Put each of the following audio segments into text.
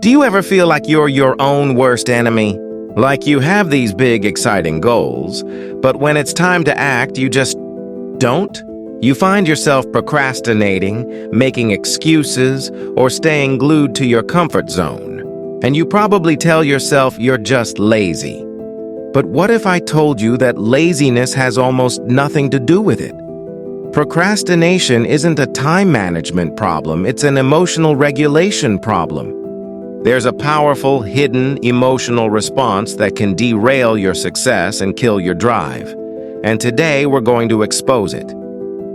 Do you ever feel like you're your own worst enemy? Like you have these big, exciting goals, but when it's time to act, you just don't? You find yourself procrastinating, making excuses, or staying glued to your comfort zone. And you probably tell yourself you're just lazy. But what if I told you that laziness has almost nothing to do with it? Procrastination isn't a time management problem, it's an emotional regulation problem. There's a powerful, hidden, emotional response that can derail your success and kill your drive. And today we're going to expose it.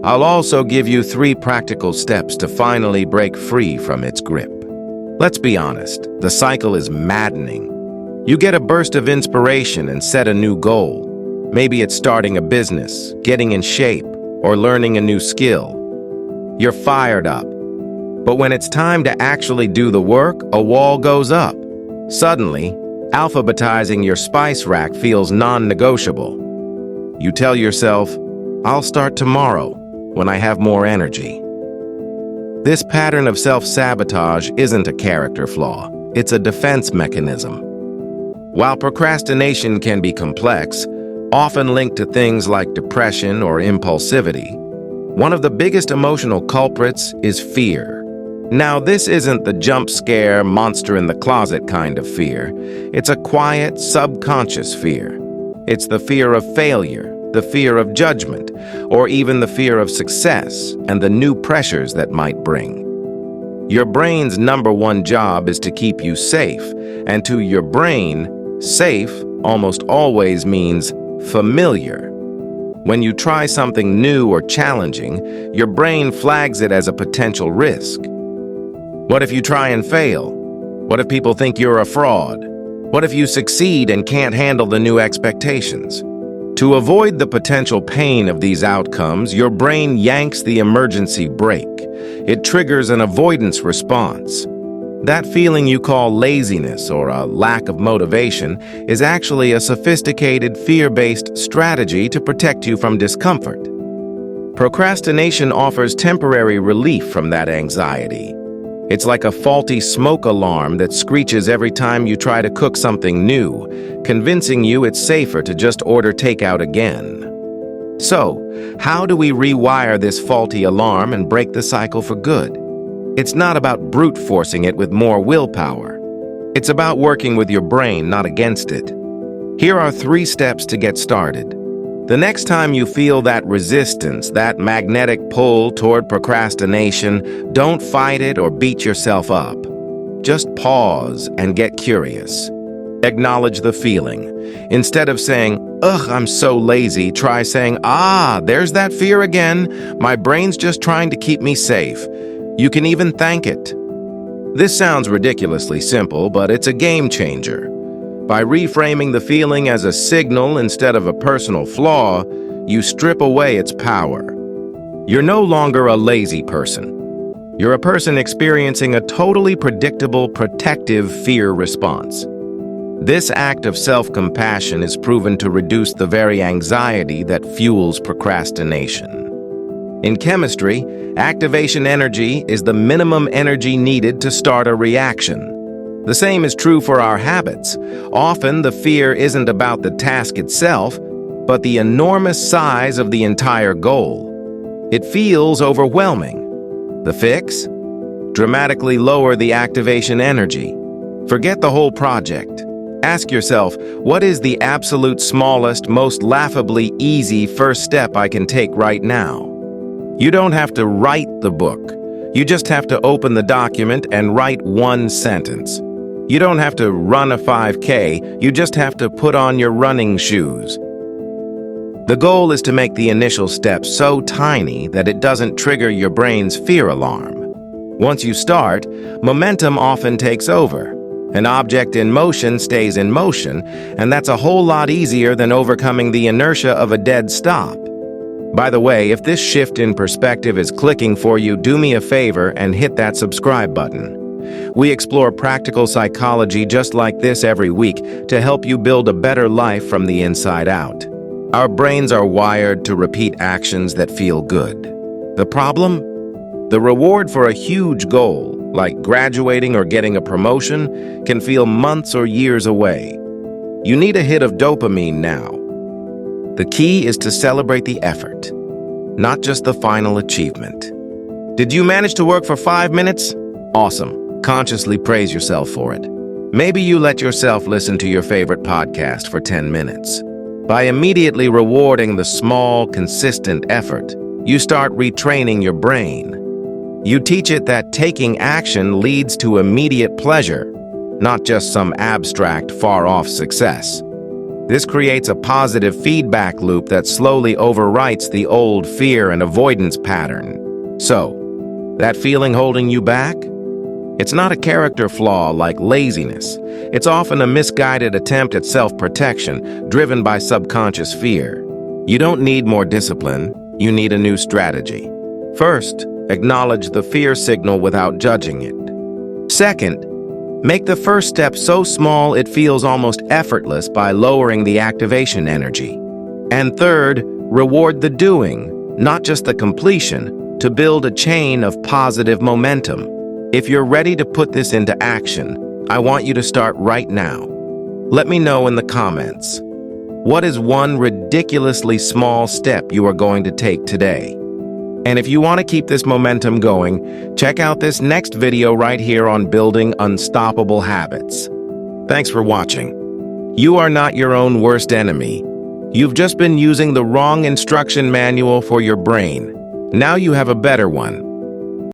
I'll also give you 3 practical steps to finally break free from its grip. Let's be honest, the cycle is maddening. You get a burst of inspiration and set a new goal. Maybe it's starting a business, getting in shape, or learning a new skill. You're fired up. But when it's time to actually do the work, a wall goes up. Suddenly, alphabetizing your spice rack feels non-negotiable. You tell yourself, I'll start tomorrow when I have more energy. This pattern of self-sabotage isn't a character flaw, it's a defense mechanism. While procrastination can be complex, often linked to things like depression or impulsivity, one of the biggest emotional culprits is fear. Now, this isn't the jump scare, monster in the closet kind of fear. It's a quiet, subconscious fear. It's the fear of failure, the fear of judgment, or even the fear of success and the new pressures that might bring. Your brain's #1 job is to keep you safe, and to your brain, safe almost always means familiar. When you try something new or challenging, your brain flags it as a potential risk. What if you try and fail? What if people think you're a fraud? What if you succeed and can't handle the new expectations? To avoid the potential pain of these outcomes, your brain yanks the emergency brake. It triggers an avoidance response. That feeling you call laziness or a lack of motivation is actually a sophisticated fear-based strategy to protect you from discomfort. Procrastination offers temporary relief from that anxiety. It's like a faulty smoke alarm that screeches every time you try to cook something new, convincing you it's safer to just order takeout again. So, how do we rewire this faulty alarm and break the cycle for good? It's not about brute forcing it with more willpower. It's about working with your brain, not against it. Here are 3 steps to get started. The next time you feel that resistance, that magnetic pull toward procrastination, don't fight it or beat yourself up. Just pause and get curious. Acknowledge the feeling. Instead of saying, ugh, I'm so lazy, try saying, there's that fear again. My brain's just trying to keep me safe. You can even thank it. This sounds ridiculously simple, but it's a game changer. By reframing the feeling as a signal instead of a personal flaw, you strip away its power. You're no longer a lazy person. You're a person experiencing a totally predictable, protective fear response. This act of self-compassion is proven to reduce the very anxiety that fuels procrastination. In chemistry, activation energy is the minimum energy needed to start a reaction. The same is true for our habits. Often, the fear isn't about the task itself, but the enormous size of the entire goal. It feels overwhelming. The fix? Dramatically lower the activation energy. Forget the whole project. Ask yourself, what is the absolute smallest, most laughably easy first step I can take right now? You don't have to write the book. You just have to open the document and write 1 sentence. You don't have to run a 5K, you just have to put on your running shoes. The goal is to make the initial step so tiny that it doesn't trigger your brain's fear alarm. Once you start, momentum often takes over. An object in motion stays in motion, and that's a whole lot easier than overcoming the inertia of a dead stop. By the way, if this shift in perspective is clicking for you, do me a favor and hit that subscribe button. We explore practical psychology just like this every week to help you build a better life from the inside out. Our brains are wired to repeat actions that feel good. The problem? The reward for a huge goal, like graduating or getting a promotion, can feel months or years away. You need a hit of dopamine now. The key is to celebrate the effort, not just the final achievement. Did you manage to work for 5 minutes? Awesome. Consciously praise yourself for it. Maybe you let yourself listen to your favorite podcast for 10 minutes. By immediately rewarding the small, consistent effort, you start retraining your brain. You teach it that taking action leads to immediate pleasure, not just some abstract, far-off success. This creates a positive feedback loop that slowly overwrites the old fear and avoidance pattern. So, that feeling holding you back? It's not a character flaw like laziness. It's often a misguided attempt at self-protection, driven by subconscious fear. You don't need more discipline, you need a new strategy. First, acknowledge the fear signal without judging it. Second, make the first step so small it feels almost effortless by lowering the activation energy. And third, reward the doing, not just the completion, to build a chain of positive momentum. If you're ready to put this into action, I want you to start right now. Let me know in the comments. What is one ridiculously small step you are going to take today? And if you want to keep this momentum going, check out this next video right here on building unstoppable habits. Thanks for watching. You are not your own worst enemy. You've just been using the wrong instruction manual for your brain. Now you have a better one.